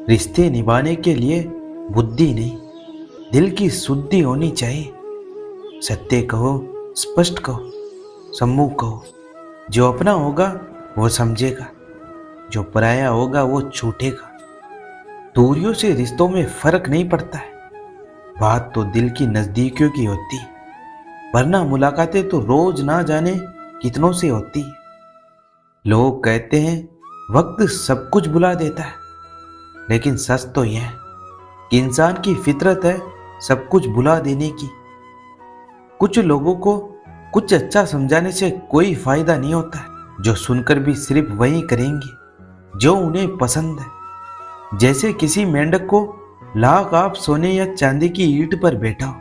रिश्ते निभाने के लिए बुद्धि नहीं, दिल की शुद्धि होनी चाहिए। सत्य कहो, स्पष्ट कहो, सम्मुख कहो। जो अपना होगा वो समझेगा, जो पराया होगा वो छूटेगा। दूरियों से रिश्तों में फर्क नहीं पड़ता है, बात तो दिल की नजदीकियों की होती है, वरना मुलाकातें तो रोज ना जाने कितनों से होती है। लोग कहते हैं वक्त सब कुछ भुला देता है, लेकिन सच तो यह है कि इंसान की फितरत है सब कुछ भुला देने की। कुछ लोगों को कुछ अच्छा समझाने से कोई फायदा नहीं होता है, जो सुनकर भी सिर्फ वही करेंगे जो उन्हें पसंद है। जैसे किसी मेंढक को लाख आप सोने या चांदी की ईंट पर बैठा हो,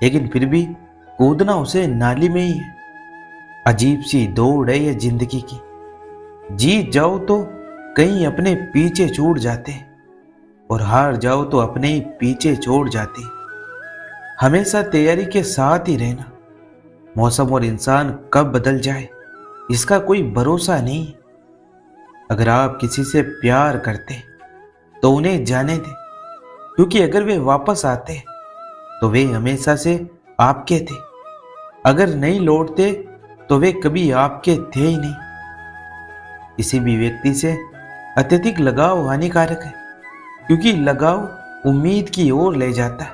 लेकिन फिर भी कूदना उसे नाली में ही है। अजीब सी दौड़ है ये जिंदगी की, जीत जाओ तो कहीं अपने पीछे छूट जाते, और हार जाओ तो अपने ही पीछे छोड़ जाते। हमेशा तैयारी के साथ ही रहना, मौसम और इंसान कब बदल जाए इसका कोई भरोसा नहीं। अगर आप किसी से प्यार करते तो उन्हें जाने दें, क्योंकि अगर वे वापस आते तो वे हमेशा से आपके थे। अगर नहीं लौटते तो वे कभी आपके थे ही नहीं। किसी भी व्यक्ति से अत्यधिक लगाव हानिकारक है, क्योंकि लगाव उम्मीद की ओर ले जाता है,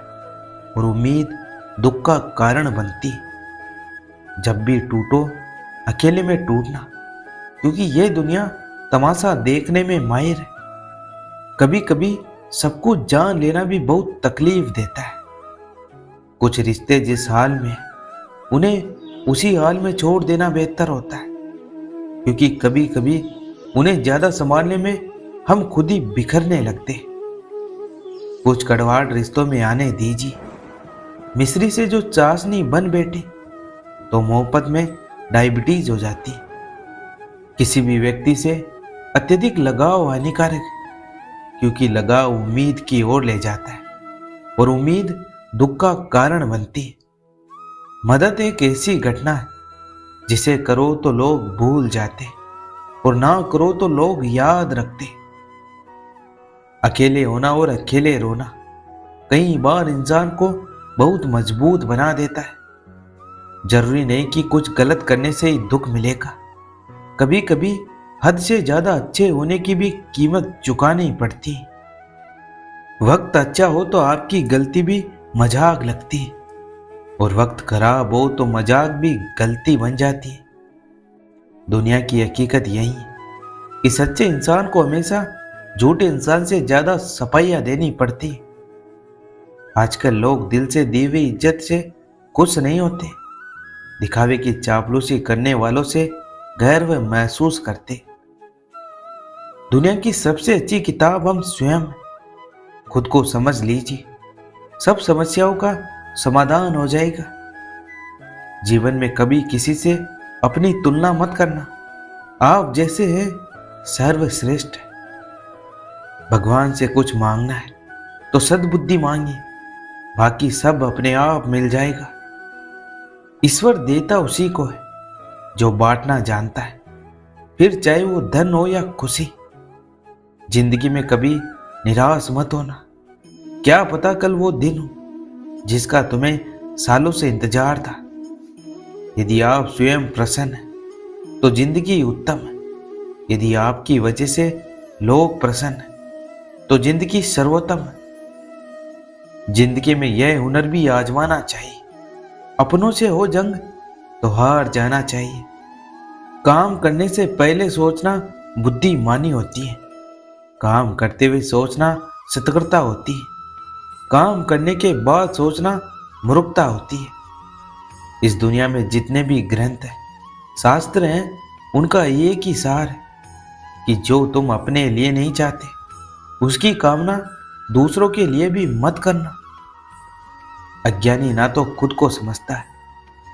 और उम्मीद दुख का कारण बनती है। जब भी टूटो अकेले में टूटना, क्योंकि यह दुनिया तमाशा देखने में माहिर है। कभी कभी सबको जान लेना भी बहुत तकलीफ देता है। कुछ रिश्ते जिस हाल में उन्हें उसी हाल में छोड़ देना बेहतर होता है, क्योंकि कभी कभी उन्हें ज्यादा संभालने में हम खुद ही बिखरने लगते। कुछ कड़वाहट रिश्तों में आने दीजिए, मिश्री से जो चाशनी बन बैठी तो मोहब्बत में डायबिटीज हो जाती। किसी भी व्यक्ति से अत्यधिक लगाव हानिकारक है, क्योंकि लगाव उम्मीद की ओर ले जाता है, और उम्मीद दुख का कारण बनती है। मदद एक ऐसी घटना है जिसे करो तो लोग भूल जाते, और ना करो तो लोग याद रखते। अकेले होना और अकेले रोना कई बार इंसान को बहुत मजबूत बना देता है। जरूरी नहीं कि कुछ गलत करने से ही दुख मिलेगा, कभी कभी हद से ज्यादा अच्छे होने की भी कीमत चुकानी पड़ती। वक्त अच्छा हो तो आपकी गलती भी मजाक लगती है, और वक्त खराब हो तो मजाक भी गलती बन जाती है। दुनिया की हकीकत यही है कि सच्चे इंसान को हमेशा झूठे इंसान से ज्यादा सफाइयां देनी पड़ती। आजकल लोग दिल से दी हुई इज्जत से खुश नहीं होते, दिखावे की चापलूसी करने वालों से गर्व महसूस करते। दुनिया की सबसे अच्छी किताब हम स्वयं हैं। खुद को समझ लीजिए, सब समस्याओं का समाधान हो जाएगा। जीवन में कभी किसी से अपनी तुलना मत करना, आप जैसे हैं सर्वश्रेष्ठ है। भगवान से कुछ मांगना है तो सद्बुद्धि मांगिए, बाकी सब अपने आप मिल जाएगा। ईश्वर देता उसी को है जो बांटना जानता है, फिर चाहे वो धन हो या खुशी। जिंदगी में कभी निराश मत होना, क्या पता कल वो दिन हो जिसका तुम्हें सालों से इंतजार था। यदि आप स्वयं प्रसन्न हैं तो जिंदगी उत्तम है। यदि आपकी वजह से लोग प्रसन्न हैं तो जिंदगी सर्वोत्तम है। जिंदगी में यह हुनर भी आजमाना चाहिए, अपनों से हो जंग तो हार जाना चाहिए। काम करने से पहले सोचना बुद्धिमानी होती है, काम करते हुए सोचना सतर्कता होती है, काम करने के बाद सोचना मूर्खता होती है। इस दुनिया में जितने भी ग्रंथ हैं, शास्त्र हैं, उनका एक ही सार है कि जो तुम अपने लिए नहीं चाहते उसकी कामना दूसरों के लिए भी मत करना। अज्ञानी ना तो खुद को समझता है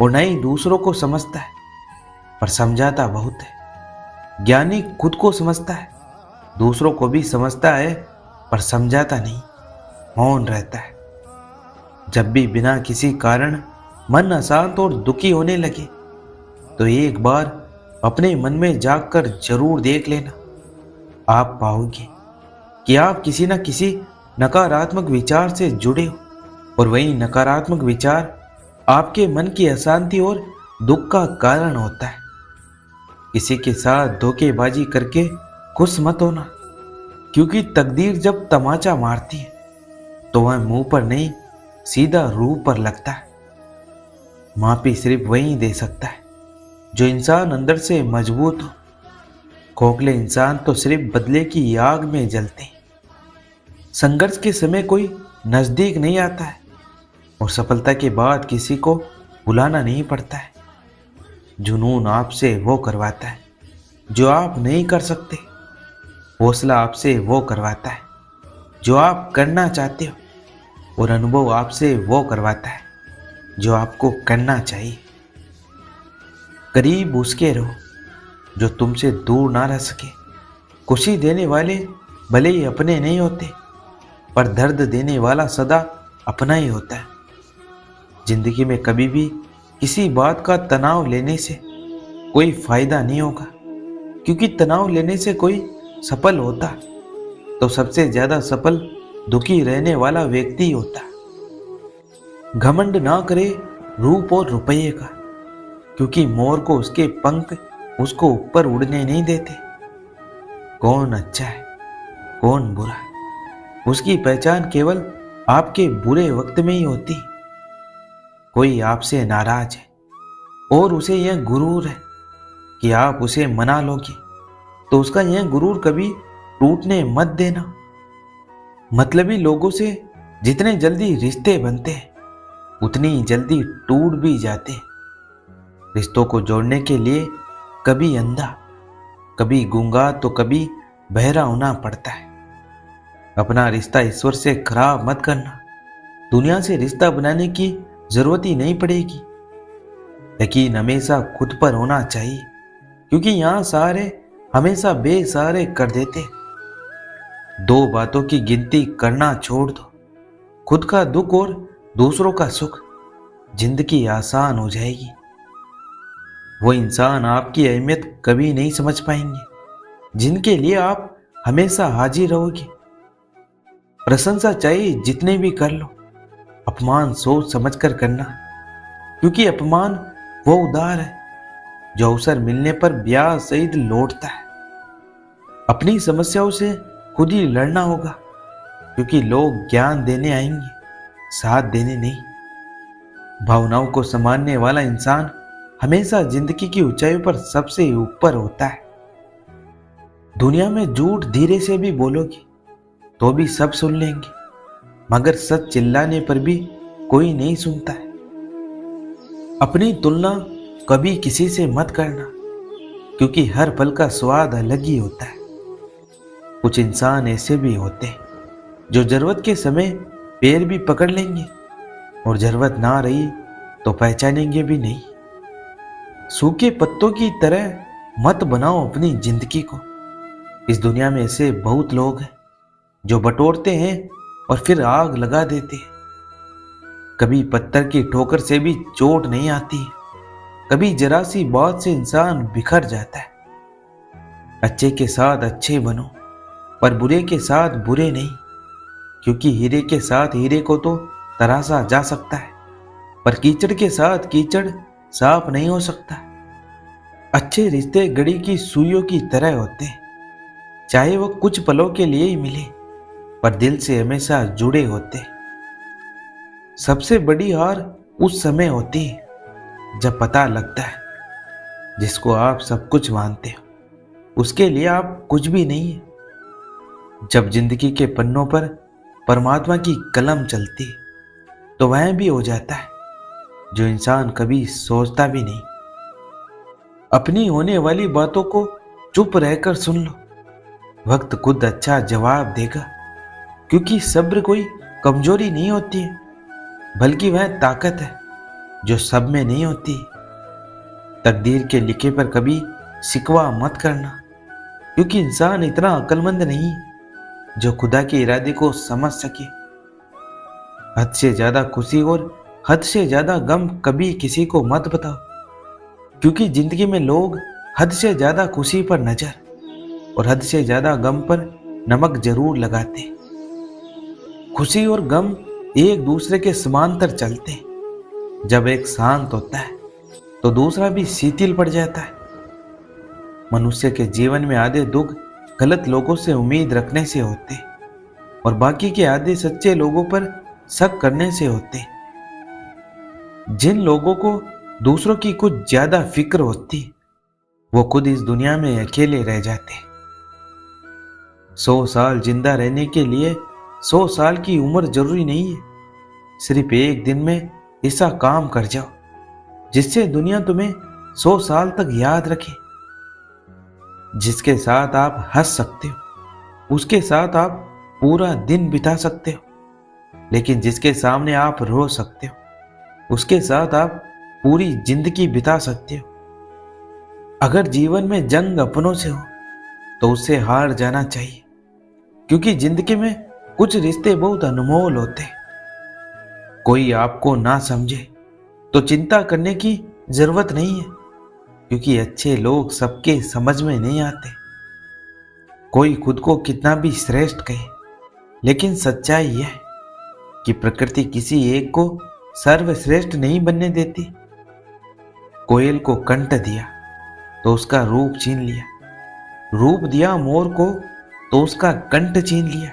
और न ही दूसरों को समझता है, पर समझाता बहुत है। ज्ञानी खुद को समझता है, दूसरों को भी समझता है, पर समझाता नहीं, मौन रहता है। जब भी बिना किसी कारण मन अशांत और दुखी होने लगे तो एक बार अपने मन में जाकर जरूर देख लेना, आप पाओगे कि आप किसी न किसी नकारात्मक विचार से जुड़े हो, और वही नकारात्मक विचार आपके मन की अशांति और दुख का कारण होता है। किसी के साथ धोखेबाजी करके खुश मत होना, क्योंकि तकदीर जब तमाचा मारती है तो वह मुंह पर नहीं, सीधा रूह पर लगता है। माफी सिर्फ वही दे सकता है जो इंसान अंदर से मजबूत हो। खोखले इंसान तो सिर्फ बदले की आग में जलते हैं। संघर्ष के समय कोई नजदीक नहीं आता है, और सफलता के बाद किसी को बुलाना नहीं पड़ता है। जुनून आपसे वो करवाता है जो आप नहीं कर सकते। हौसला आपसे वो करवाता है जो आप करना चाहते हो, और अनुभव आपसे वो करवाता है जो आपको करना चाहिए। करीब उसके रहो जो तुमसे दूर ना रह सके। खुशी देने वाले भले ही अपने नहीं होते, पर दर्द देने वाला सदा अपना ही होता है। जिंदगी में कभी भी किसी बात का तनाव लेने से कोई फायदा नहीं होगा, क्योंकि तनाव लेने से कोई सफल होता तो सबसे ज्यादा सफल दुखी रहने वाला व्यक्ति होता। घमंड ना करे रूप और रुपये का, क्योंकि मोर को उसके पंख उसको ऊपर उड़ने नहीं देते। कौन अच्छा है कौन बुरा, उसकी पहचान केवल आपके बुरे वक्त में ही होती। कोई आपसे नाराज है और उसे यह गुरूर है कि आप उसे मना लोगे, तो उसका यह गुरूर कभी टूटने मत देना। मतलबी लोगों से जितने जल्दी रिश्ते बनते हैं, उतनी ही जल्दी टूट भी जाते हैं। रिश्तों को जोड़ने के लिए कभी अंधा, कभी गूंगा, तो कभी बहरा होना पड़ता है। अपना रिश्ता ईश्वर से खराब मत करना। दुनिया से रिश्ता बनाने की जरूरत ही नहीं पड़ेगी। यकीन हमेशा खुद पर होना चाहिए, क्योंकि यहाँ सारे हमेशा बेसहारे कर देते। दो बातों की गिनती करना छोड़ दो, खुद का दुख और दूसरों का सुख। जिंदगी आसान हो जाएगी। वो इंसान आपकी अहमियत कभी नहीं समझ पाएंगे जिनके लिए आप हमेशा हाजिर रहोगे। प्रशंसा चाहिए जितने भी कर लो, अपमान सोच समझ कर करना, क्योंकि अपमान वो उधार है जो अवसर मिलने पर ब्याज सहित लौटता है। अपनी समस्याओं से खुद ही लड़ना होगा, क्योंकि लोग ज्ञान देने आएंगे, साथ देने नहीं। भावनाओं को संभालने वाला इंसान हमेशा जिंदगी की ऊंचाइयों पर सबसे ऊपर होता है। दुनिया में झूठ धीरे से भी बोलोगे तो भी सब सुन लेंगे, मगर सच चिल्लाने पर भी कोई नहीं सुनता है। अपनी तुलना कभी किसी से मत करना, क्योंकि हर पल का स्वाद अलग ही होता है। कुछ इंसान ऐसे भी होते हैं जो जरूरत के समय पैर भी पकड़ लेंगे, और जरूरत ना रही तो पहचानेंगे भी नहीं। सूखे पत्तों की तरह मत बनाओ अपनी जिंदगी को। इस दुनिया में ऐसे बहुत लोग हैं जो बटोरते हैं और फिर आग लगा देते हैं। कभी पत्थर की ठोकर से भी चोट नहीं आती, कभी जरा सी बात से इंसान बिखर जाता है। अच्छे के साथ अच्छे बनो, पर बुरे के साथ बुरे नहीं, क्योंकि हीरे के साथ हीरे को तो तराशा जा सकता है, पर कीचड़ के साथ कीचड़ साफ नहीं हो सकता। अच्छे रिश्ते घड़ी की सुइयों की तरह होते हैं, चाहे वो कुछ पलों के लिए ही मिले, पर दिल से हमेशा जुड़े होते। सबसे बड़ी हार उस समय होती है जब पता लगता है जिसको आप सब कुछ मानते हो उसके लिए आप कुछ भी नहीं है। जब जिंदगी के पन्नों पर परमात्मा की कलम चलती है तो वह भी हो जाता है जो इंसान कभी सोचता भी नहीं। अपनी होने वाली बातों को चुप रहकर सुन लो, वक्त खुद अच्छा जवाब देगा, क्योंकि सब्र कोई कमजोरी नहीं होती है, बल्कि वह ताकत है जो सब में नहीं होती। तकदीर के लिखे पर कभी शिकवा मत करना, क्योंकि इंसान इतना अक्लमंद नहीं जो खुदा के इरादे को समझ सके। हद से ज्यादा खुशी और हद से ज्यादा गम कभी किसी को मत बताओ, क्योंकि जिंदगी में लोग हद से ज्यादा खुशी पर नजर और हद से ज्यादा गम पर नमक जरूर लगाते। खुशी और गम एक दूसरे के समांतर चलते। जब एक शांत होता है तो दूसरा भी शिथिल पड़ जाता है। मनुष्य के जीवन में आधे दुख गलत लोगों से उम्मीद रखने से होते और बाकी के आधे सच्चे लोगों पर शक करने से होते। जिन लोगों को दूसरों की कुछ ज्यादा फिक्र होती वो खुद इस दुनिया में अकेले रह जाते। 100 साल जिंदा रहने के लिए 100 साल की उम्र जरूरी नहीं है। सिर्फ एक दिन में ऐसा काम कर जाओ जिससे दुनिया तुम्हें 100 साल तक याद रखे। जिसके साथ आप हंस सकते हो उसके साथ आप पूरा दिन बिता सकते हो, लेकिन जिसके सामने आप रो सकते हो उसके साथ आप पूरी जिंदगी बिता सकते हो। अगर जीवन में जंग अपनों से हो तो उससे हार जाना चाहिए, क्योंकि जिंदगी में कुछ रिश्ते बहुत अनमोल होते हैं। कोई आपको ना समझे तो चिंता करने की जरूरत नहीं है, क्योंकि अच्छे लोग सबके समझ में नहीं आते। कोई खुद को कितना भी श्रेष्ठ कहे, लेकिन सच्चाई यह है कि प्रकृति किसी एक को सर्वश्रेष्ठ नहीं बनने देती। कोयल को कंठ दिया तो उसका रूप छीन लिया, रूप दिया मोर को तो उसका कंठ छीन लिया।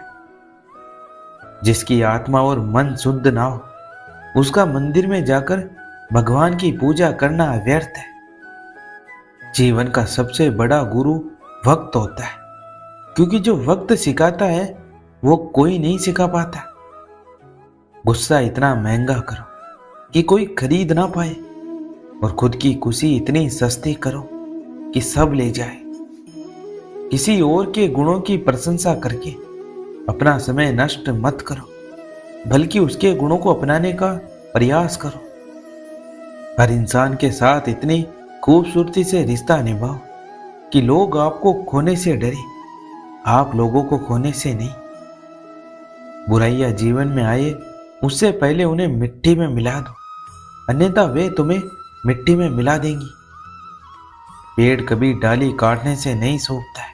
जिसकी आत्मा और मन शुद्ध ना हो उसका मंदिर में जाकर भगवान की पूजा करना व्यर्थ है। जीवन का सबसे बड़ा गुरु वक्त होता है, क्योंकि जो वक्त सिखाता है वो कोई नहीं सिखा पाता। गुस्सा इतना महंगा करो कि कोई खरीद ना पाए, और खुद की खुशी इतनी सस्ती करो कि सब ले जाए। किसी और के गुणों की प्रशंसा करके अपना समय नष्ट मत करो, बल्कि उसके गुणों को अपनाने का प्रयास करो। हर इंसान के साथ इतनी खूबसूरती से रिश्ता निभाओ कि लोग आपको खोने से डरे, आप लोगों को खोने से नहीं। बुराइयां जीवन में आए उससे पहले उन्हें मिट्टी में मिला दो, अन्यथा वे तुम्हें मिट्टी में मिला देंगी। पेड़ कभी डाली काटने से नहीं सूखता है,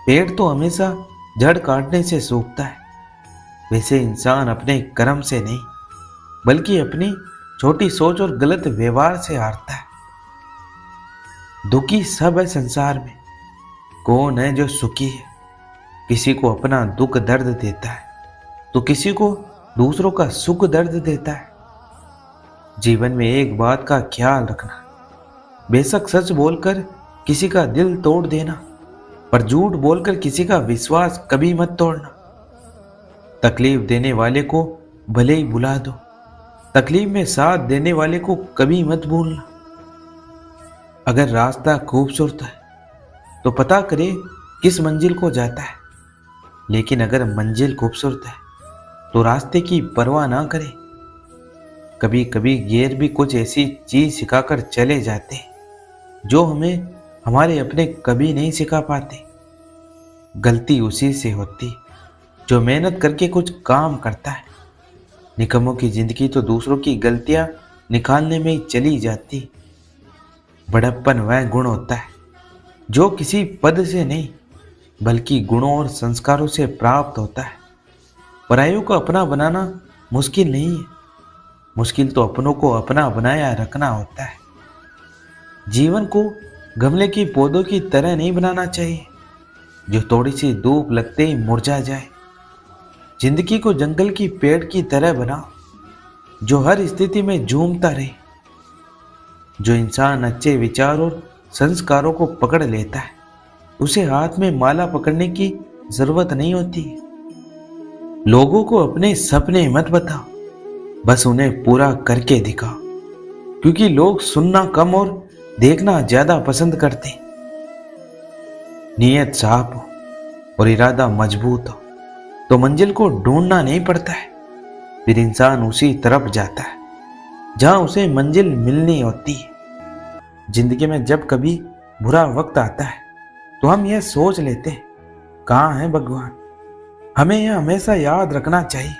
पेड़ तो हमेशा जड़ काटने से सूखता है। वैसे इंसान अपने कर्म से नहीं, बल्कि अपनी छोटी सोच और गलत व्यवहार से हारता है। दुखी सब है संसार में, कौन है जो सुखी है? किसी को अपना दुख दर्द देता है तो किसी को दूसरों का सुख दर्द देता है। जीवन में एक बात का ख्याल रखना, बेशक सच बोलकर किसी का दिल तोड़ देना, पर झूठ बोलकर किसी का विश्वास कभी मत तोड़ना। तकलीफ देने वाले को भले ही बुला दो, तकलीफ में साथ देने वाले को कभी मत भूलना। अगर रास्ता खूबसूरत है तो पता करे किस मंजिल को जाता है, लेकिन अगर मंजिल खूबसूरत है तो रास्ते की परवाह ना करे। कभी कभी गियर भी कुछ ऐसी चीज सिखाकर चले जाते हैं जो हमें हमारे अपने कभी नहीं सिखा पाते। गलती उसी से होती जो मेहनत करके कुछ काम करता है। निकम्मों की जिंदगी तो दूसरों की गलतियां निकालने में ही चली जाती। बड़प्पन वह गुण होता है जो किसी पद से नहीं, बल्कि गुणों और संस्कारों से प्राप्त होता है। परायों को अपना बनाना मुश्किल नहीं है, मुश्किल तो अपनों को अपना बनाया रखना होता है। जीवन को गमले की पौधों की तरह नहीं बनाना चाहिए जो थोड़ी सी धूप लगते ही मुरझा जाए। जिंदगी को जंगल की पेड़ की तरह बनाओ जो हर स्थिति में झूमता रहे। जो इंसान अच्छे विचार और संस्कारों को पकड़ लेता है उसे हाथ में माला पकड़ने की जरूरत नहीं होती। लोगों को अपने सपने मत बताओ, बस उन्हें पूरा करके दिखाओ, क्योंकि लोग सुनना कम और देखना ज्यादा पसंद करते हैं। नीयत साफ हो और इरादा मजबूत हो तो मंजिल को ढूंढना नहीं पड़ता है, फिर इंसान उसी तरफ जाता है जहां उसे मंजिल मिलनी होती है। जिंदगी में जब कभी बुरा वक्त आता है तो हम यह सोच लेते हैं कहाँ है भगवान। हमें यह हमेशा याद रखना चाहिए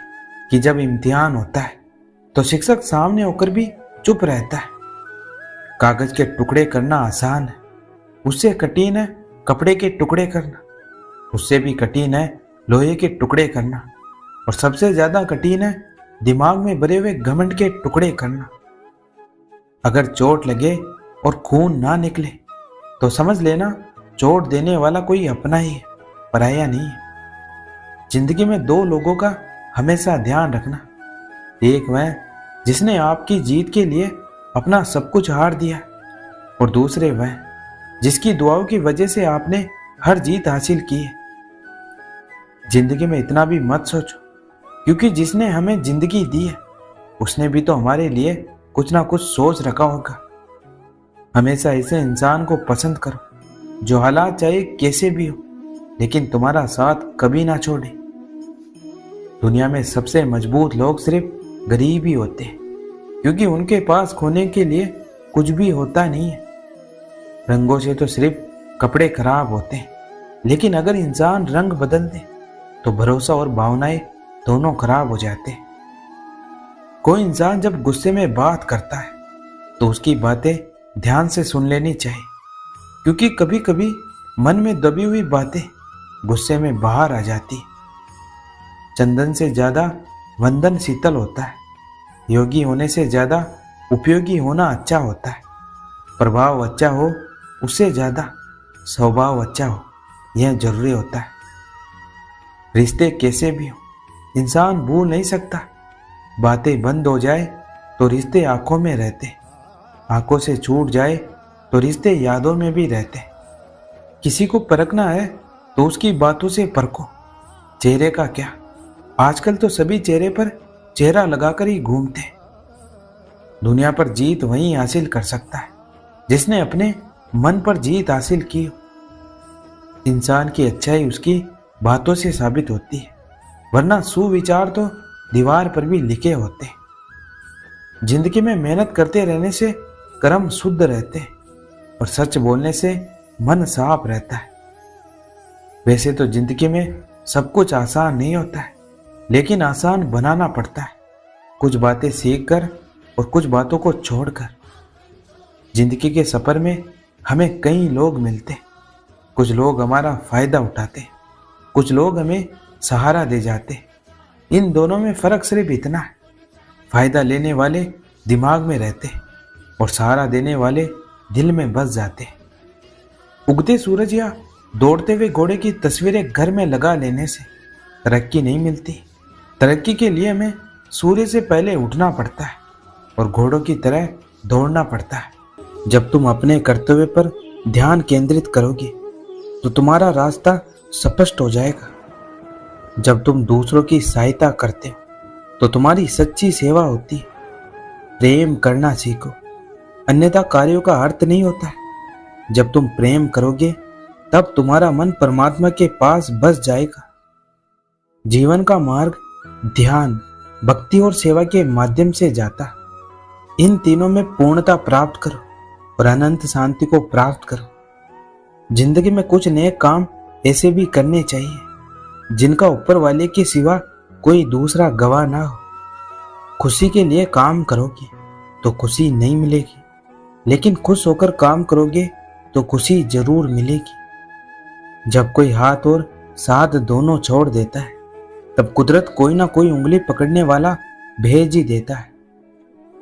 कि जब इम्तिहान होता है तो शिक्षक सामने होकर भी चुप रहता है। कागज के टुकड़े करना आसान है, उससे कठिन है कपड़े के टुकड़े करना। उससे भी कठिन है लोहे के टुकड़े करना, और सबसे ज्यादा कठिन है दिमाग में भरे हुए घमंड के टुकड़े करना। अगर चोट लगे और खून ना निकले तो समझ लेना चोट देने वाला कोई अपना ही है, पराया नहीं है। जिंदगी में दो लोगों का हमेशा ध्यान रखना, एक वह जिसने आपकी जीत के लिए अपना सब कुछ हार दिया, और दूसरे वह जिसकी दुआओं की वजह से आपने हर जीत हासिल की है। जिंदगी में इतना भी मत सोचो, क्योंकि जिसने हमें जिंदगी दी है उसने भी तो हमारे लिए कुछ ना कुछ सोच रखा होगा। हमेशा ऐसे इंसान को पसंद करो जो हालात चाहे कैसे भी हो लेकिन तुम्हारा साथ कभी ना छोड़े। दुनिया में सबसे मजबूत लोग सिर्फ गरीब ही होते हैं, क्योंकि उनके पास खोने के लिए कुछ भी होता नहीं है। रंगों से तो सिर्फ कपड़े खराब होते हैं, लेकिन अगर इंसान रंग बदल दे तो भरोसा और भावनाएं दोनों खराब हो जाते हैं। कोई इंसान जब गुस्से में बात करता है तो उसकी बातें ध्यान से सुन लेनी चाहिए, क्योंकि कभी कभी मन में दबी हुई बातें गुस्से में बाहर आ जाती। चंदन से ज्यादा वंदन शीतल होता है, योगी होने से ज्यादा उपयोगी होना अच्छा होता है। प्रभाव अच्छा हो उससे ज्यादा स्वभाव अच्छा हो, यह जरूरी होता है। रिश्ते कैसे भी हो इंसान भूल नहीं सकता। बातें बंद हो जाए तो रिश्ते आंखों में रहते, आंखों से छूट जाए तो रिश्ते यादों में भी रहते। किसी को परखना है तो उसकी बातों से परखो, चेहरे का क्या। आजकल तो सभी चेहरे पर चेहरा लगाकर ही घूमते। दुनिया पर जीत वही हासिल कर सकता है जिसने अपने मन पर जीत हासिल की हो। इंसान की अच्छाई उसकी बातों से साबित होती है, वरना सुविचार तो दीवार पर भी लिखे होते। जिंदगी में मेहनत करते रहने से कर्म शुद्ध रहते और सच बोलने से मन साफ रहता है। वैसे तो जिंदगी में सब कुछ आसान नहीं होता है, लेकिन आसान बनाना पड़ता है, कुछ बातें सीखकर और कुछ बातों को छोड़कर। जिंदगी के सफर में हमें कई लोग मिलते, कुछ लोग हमारा फायदा उठाते, कुछ लोग हमें सहारा दे जाते। इन दोनों में फर्क सिर्फ इतना है, फायदा लेने वाले दिमाग में रहते और सहारा देने वाले दिल में बस जाते। उगते सूरज या दौड़ते हुए घोड़े की तस्वीरें घर में लगा लेने से तरक्की नहीं मिलती। तरक्की के लिए हमें सूर्य से पहले उठना पड़ता है और घोड़ों की तरह दौड़ना पड़ता है। जब तुम अपने कर्तव्य पर ध्यान केंद्रित करोगे तो तुम्हारा रास्ता स्पष्ट हो जाएगा। जब तुम दूसरों की सहायता करते हो तो तुम्हारी सच्ची सेवा होती है। प्रेम करना सीखो, अन्यथा कार्यों का अर्थ नहीं होता है। जब तुम प्रेम करोगे तब तुम्हारा मन परमात्मा के पास बस जाएगा। जीवन का मार्ग ध्यान, भक्ति और सेवा के माध्यम से जाता है। इन तीनों में पूर्णता प्राप्त करो और अनंत शांति को प्राप्त करो। जिंदगी में कुछ नए काम ऐसे भी करने चाहिए जिनका ऊपर वाले के सिवा कोई दूसरा गवाह ना हो। खुशी के लिए काम करोगे तो खुशी नहीं मिलेगी, लेकिन खुश होकर काम करोगे तो खुशी जरूर मिलेगी। जब कोई हाथ और साथ दोनों छोड़ देता है तब कुदरत कोई ना कोई उंगली पकड़ने वाला भेज ही देता है।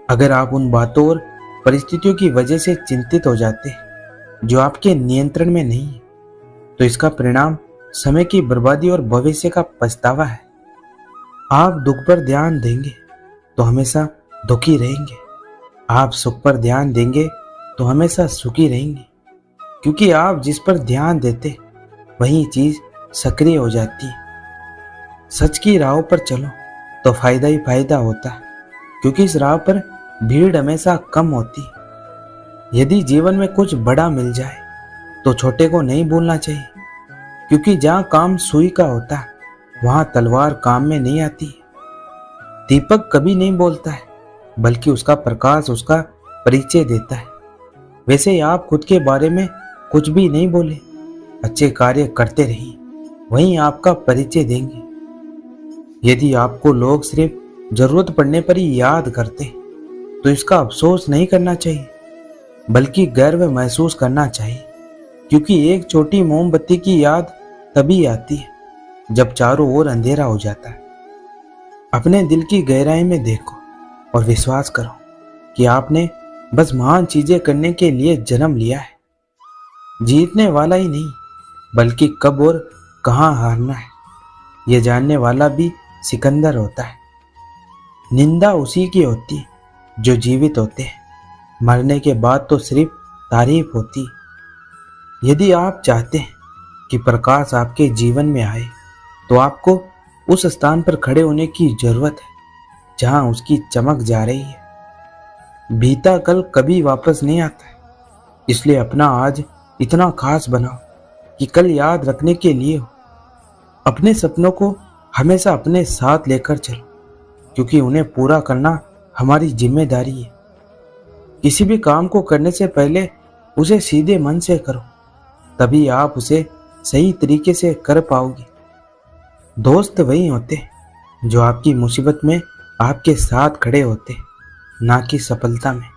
अगर आप उन बातों और परिस्थितियों की वजह से चिंतित हो जाते हैं जो आपके नियंत्रण में नहीं है, तो इसका परिणाम समय की बर्बादी और भविष्य का पछतावा है। आप दुख पर ध्यान देंगे तो हमेशा दुखी रहेंगे, आप सुख पर ध्यान देंगे तो हमेशा सुखी रहेंगे, क्योंकि आप जिस पर ध्यान देते वही चीज सक्रिय हो जाती है। सच की राह पर चलो तो फायदा ही फायदा होता है, क्योंकि इस राह पर भीड़ हमेशा कम होती है। यदि जीवन में कुछ बड़ा मिल जाए तो छोटे को नहीं भूलना चाहिए, क्योंकि जहाँ काम सुई का होता है वहाँ तलवार काम में नहीं आती। दीपक कभी नहीं बोलता है, बल्कि उसका प्रकाश उसका परिचय देता है। वैसे ही आप खुद के बारे में कुछ भी नहीं बोले, अच्छे कार्य करते रहिए, वहीं आपका परिचय देंगे। यदि आपको लोग सिर्फ जरूरत पड़ने पर ही याद करते तो इसका अफसोस नहीं करना चाहिए, बल्कि गर्व महसूस करना चाहिए, क्योंकि एक छोटी मोमबत्ती की याद तभी आती है जब चारों ओर अंधेरा हो जाता है। अपने दिल की गहराई में देखो और विश्वास करो कि आपने बस महान चीजें करने के लिए जन्म लिया है। जीतने वाला ही नहीं, बल्कि कब और कहाँ हारना है ये जानने वाला भी सिकंदर होता है। निंदा उसी की होती है जो जीवित होते हैं, मरने के बाद तो सिर्फ तारीफ होती। यदि आप चाहते हैं कि प्रकाश आपके जीवन में आए तो आपको उस स्थान पर खड़े होने की जरूरत है जहां उसकी चमक जा रही है। बीता कल कभी वापस नहीं आता है, इसलिए अपना आज इतना खास बनाओ कि कल याद रखने के लिए हो। अपने सपनों को हमेशा अपने साथ लेकर चलो, क्योंकि उन्हें पूरा करना हमारी जिम्मेदारी है। किसी भी काम को करने से पहले उसे सीधे मन से करो, तभी आप उसे सही तरीके से कर पाओगे। दोस्त वही होते हैं जो आपकी मुसीबत में आपके साथ खड़े होते हैं, ना कि सफलता में।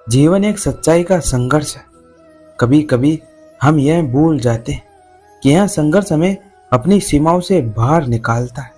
जीवन एक सच्चाई का संघर्ष है। कभी कभी हम यह भूल जाते हैं कि यह संघर्ष हमें अपनी सीमाओं से बाहर निकालता है।